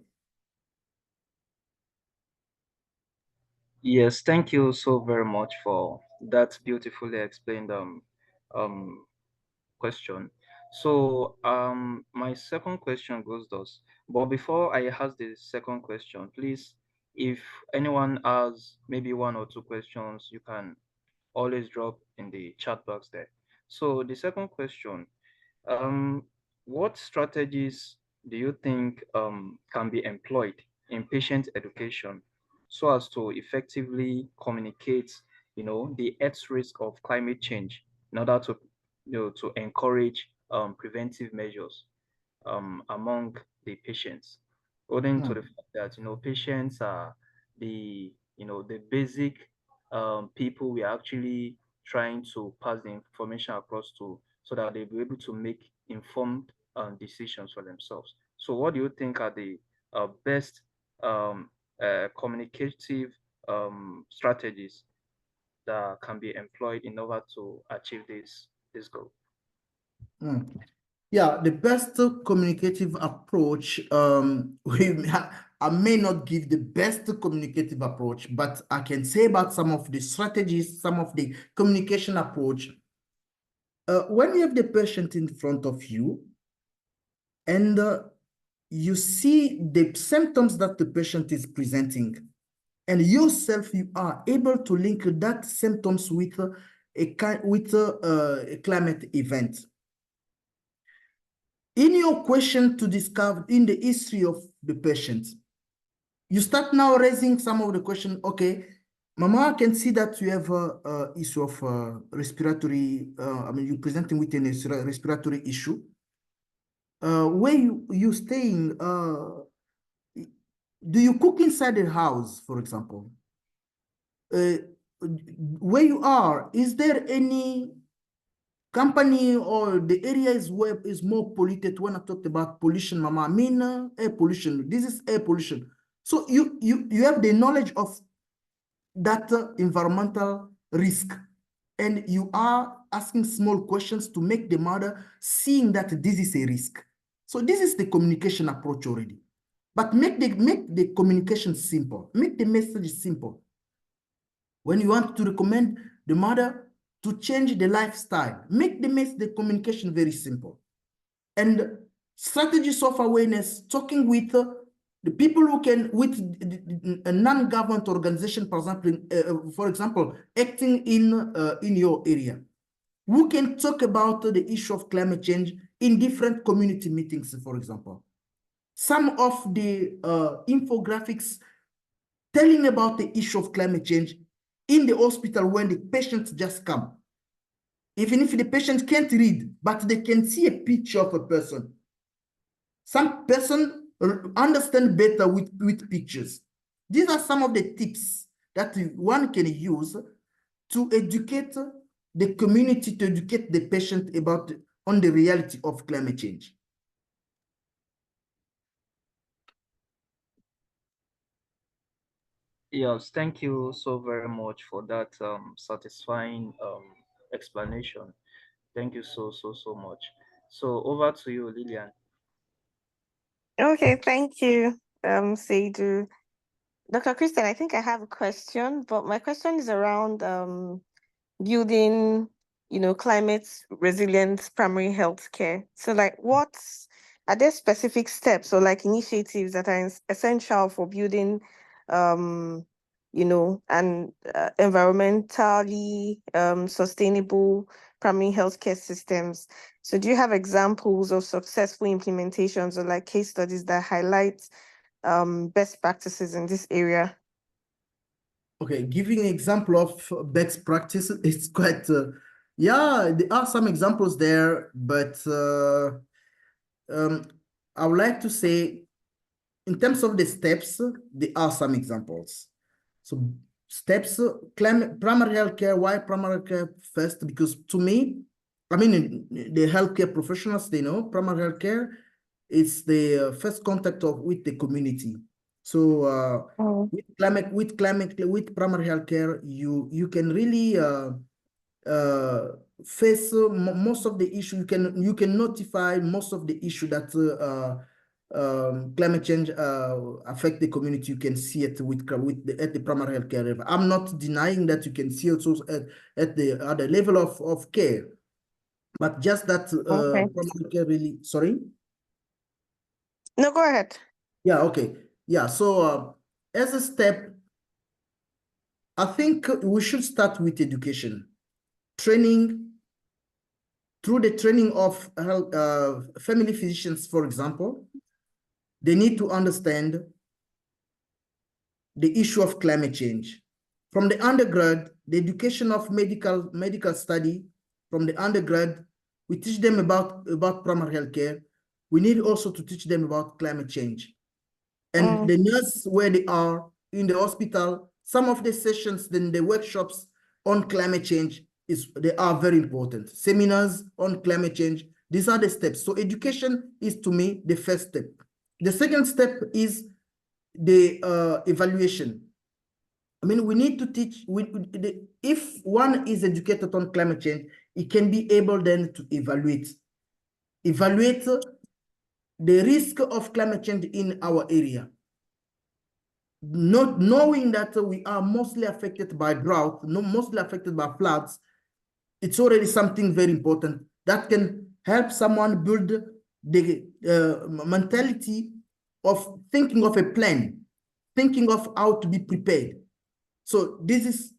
Yes, thank you so very much for that beautifully explained um question. So my second question goes thus. But before I ask the second question, please, if anyone has maybe one or two questions, you can always drop in the chat box there. So the second question, um, what strategies do you think can be employed in patient education so as to effectively communicate, the health risk of climate change in order to, to encourage preventive measures among the patients, owing to the fact that patients are the basic people we are actually trying to pass the information across to, so that they'll be able to make informed decisions for themselves. So, what do you think are the best um, communicative strategies that can be employed in order to achieve this goal? Yeah, the best communicative approach, I may not give the best communicative approach, but I can say about some of the strategies, some of the communication approach. When you have the patient in front of you, and you see the symptoms that the patient is presenting, and yourself, you are able to link that symptoms with a climate event. In your question to discover in the history of the patient, you start now raising some of the question. Okay, Mama, I can see that you have a issue of respiratory. I mean, you're presenting with a respiratory issue. Where you staying? Do you cook inside the house, for example? Where you are, is there any company or the area is more polluted? When I talked about pollution, Mama, I mean air pollution. This is air pollution. So you have the knowledge of that environmental risk, and you are asking small questions to make the mother seeing that this is a risk. So this is the communication approach already. But make the communication simple. Make the message simple. When you want to recommend the mother to change the lifestyle, make the communication very simple. And strategies of awareness, talking with the people who can, with a non-government organization, for example, acting in your area, who can talk about the issue of climate change in different community meetings, for example. Some of the infographics telling about the issue of climate change in the hospital when the patients just come. Even if the patient can't read, but they can see a picture of a person. Some person understand better with pictures. These are some of the tips that one can use to educate the community, to educate the patient on the reality of climate change. Yes, thank you so very much for that satisfying explanation. Thank you so much. So over to you, Lillian. Okay, thank you, Seidu. Dr. Christian, I think I have a question, but my question is around building, climate resilient primary health care. So like are there specific steps or like initiatives that are essential for building, and environmentally sustainable primary healthcare systems? So do you have examples of successful implementations or like case studies that highlight best practices in this area? Okay, giving an example of best practices, it's quite, yeah, there are some examples there, but I would like to say, in terms of the steps, there are some examples. So steps, primary healthcare, why primary healthcare first? Because to me, I mean, the healthcare professionals, they know primary healthcare is the first contact with the community. So with primary healthcare, you can really face most of the issue. You can notify most of the issue that climate change affect the community. You can see it at the primary healthcare level. I'm not denying that you can see it also at the level of care, but just that primary care really. Sorry. No, go ahead. Yeah. Okay. Yeah. So as a step, I think we should start with education, training. Through the training of family physicians, for example, they need to understand the issue of climate change. From the undergrad, the education of medical study, from the undergrad, we teach them about primary health care. We need also to teach them about climate change. And the nurse, where they are in the hospital, some of the sessions, then the workshops on climate change, they are very important. Seminars on climate change, these are the steps. So education is, to me, the first step. The second step is the evaluation. I mean, we need to teach, if one is educated on climate change, it can be able then to evaluate the risk of climate change in our area. Not knowing that we are mostly affected by drought, mostly affected by floods, it's already something very important that can help someone build the mentality of thinking of a plan, thinking of how to be prepared. So this is,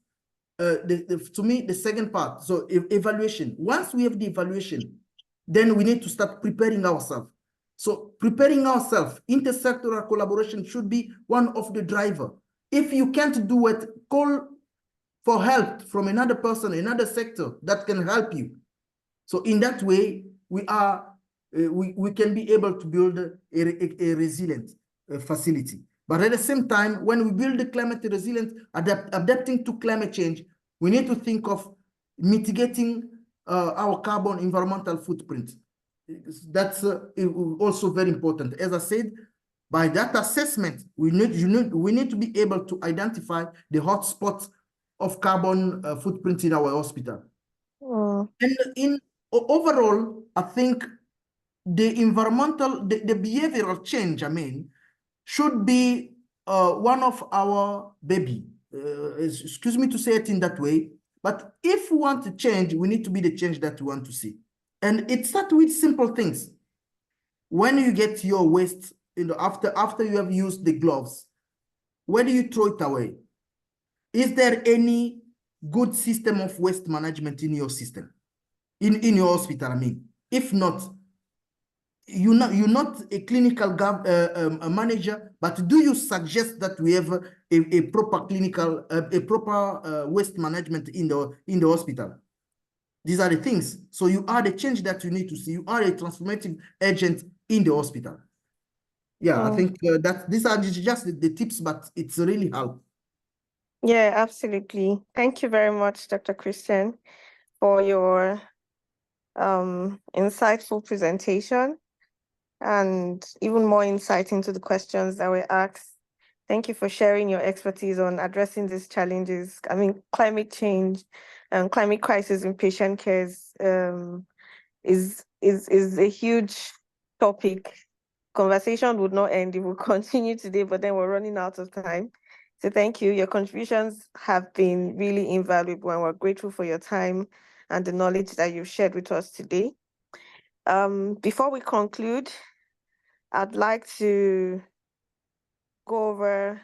to me, the second part. So evaluation. Once we have the evaluation, then we need to start preparing ourselves. So preparing ourselves, intersectoral collaboration should be one of the driver. If you can't do it, call for help from another person, another sector that can help you. So in that way, we can be able to build a resilient facility. But at the same time, when we build the climate resilient, adapting to climate change, we need to think of mitigating our carbon environmental footprint. That's also very important. As I said, by that assessment, we need to be able to identify the hotspots of carbon footprint in our hospital. And overall, I think the behavioral change, should be one of our baby. Excuse me to say it in that way, but if we want to change, we need to be the change that we want to see. And it starts with simple things. When you get your waste, after you have used the gloves, where do you throw it away? Is there any good system of waste management in your system? In your hospital, If not, you're not a clinical manager, but do you suggest that we have a proper clinical, waste management in the hospital? These are the things. So you are the change that you need to see. You are a transformative agent in the hospital. Yeah, I think that these are just the tips, but it's really help. Yeah, absolutely. Thank you very much, Dr. Christian, for your insightful presentation and even more insight into the questions that were asked. Thank you for sharing your expertise on addressing these challenges. Climate change and climate crisis in patient care is a huge topic. Conversation would not end if we continue today, but then we're running out of time. So thank you. Your contributions have been really invaluable, and we're grateful for your time and the knowledge that you've shared with us today. Before we conclude, I'd like to go over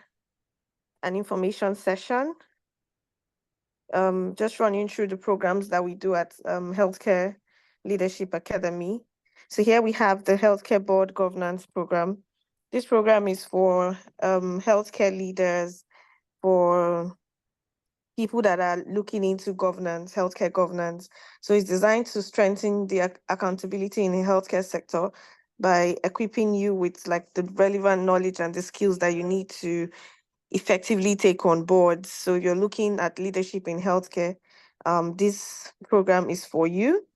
an information session, just running through the programs that we do at Healthcare Leadership Academy. So here we have the Healthcare Board Governance Program. This program is for healthcare leaders, for people that are looking into governance, healthcare governance. So it's designed to strengthen the accountability in the healthcare sector by equipping you with the relevant knowledge and the skills that you need to effectively take on board. So you're looking at leadership in healthcare. This program is for you.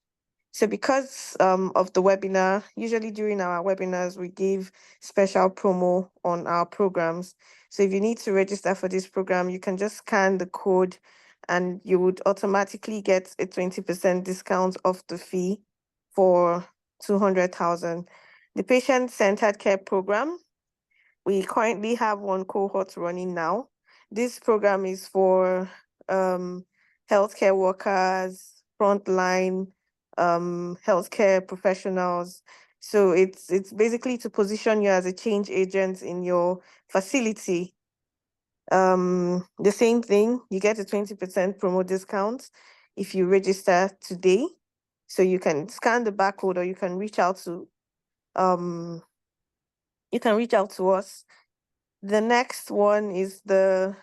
So because of the webinar, usually during our webinars, we give special promo on our programs. So if you need to register for this program, you can just scan the code and you would automatically get a 20% discount off the fee for 200,000. The patient-centered care program, we currently have one cohort running now. This program is for healthcare workers, frontline healthcare professionals. So it's basically to position you as a change agent in your facility. The same thing, you get a 20% promo discount if you register today. So you can scan the barcode, or you can reach out to us. The next one is the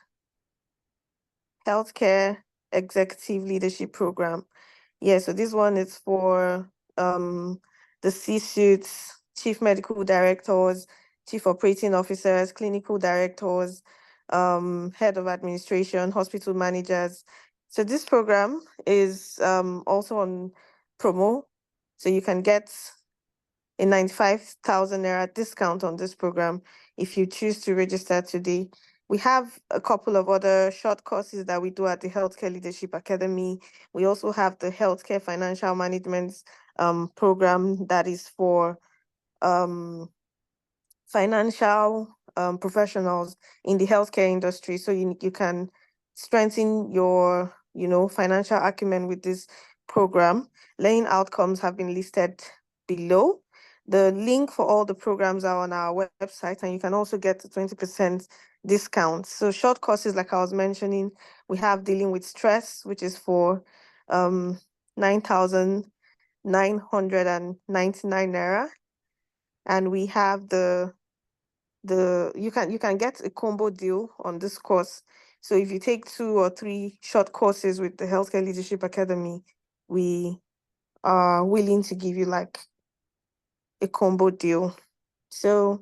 Healthcare Executive Leadership Program. Yeah, so this one is for the C-suites, chief medical directors, chief operating officers, clinical directors, head of administration, hospital managers. So this program is also on promo. So you can get a 95,000 naira discount on this program if you choose to register today. We have a couple of other short courses that we do at the Healthcare Leadership Academy. We also have the Healthcare Financial Management program that is for financial professionals in the healthcare industry. So you can strengthen your financial acumen with this program. Learning outcomes have been listed below. The link for all the programs are on our website, and you can also get a 20% discount. So short courses, like I was mentioning, we have dealing with stress, which is for 9,999 naira. and we have you can get a combo deal on this course. So if you take 2 or 3 short courses with the Healthcare Leadership Academy, we are willing to give you like a combo deal. So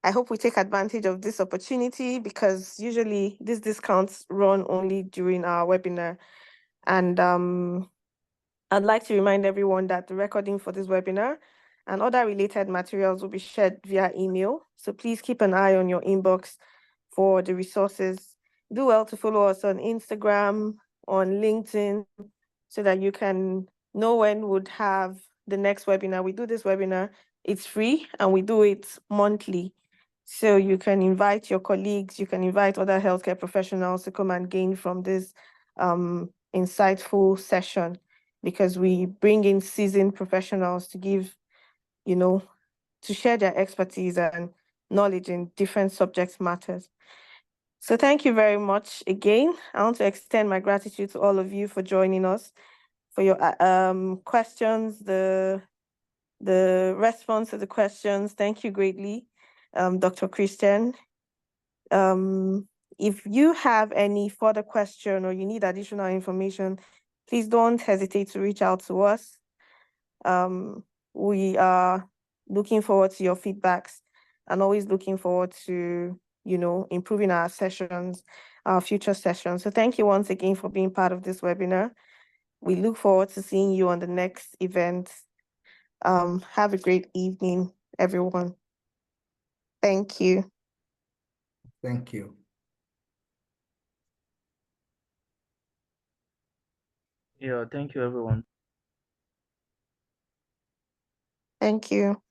I hope we take advantage of this opportunity, because usually these discounts run only during our webinar. And I'd like to remind everyone that the recording for this webinar and other related materials will be shared via email. So please keep an eye on your inbox for the resources. Do well to follow us on Instagram, on LinkedIn, so that you can know when we'd have the next webinar. We do this webinar, it's free, and we do it monthly. So you can invite your colleagues, you can invite other healthcare professionals to come and gain from this insightful session, because we bring in seasoned professionals to give, to share their expertise and knowledge in different subject matters. So thank you very much again. I want to extend my gratitude to all of you for joining us, for your questions, the response to the questions. Thank you greatly, Dr. Christian. If you have any further question or you need additional information, please don't hesitate to reach out to us. We are looking forward to your feedbacks, and always looking forward to, improving our sessions, our future sessions. So thank you once again for being part of this webinar. We look forward to seeing you on the next event. Have a great evening, everyone. Thank you. Thank you. Yeah, thank you, everyone. Thank you.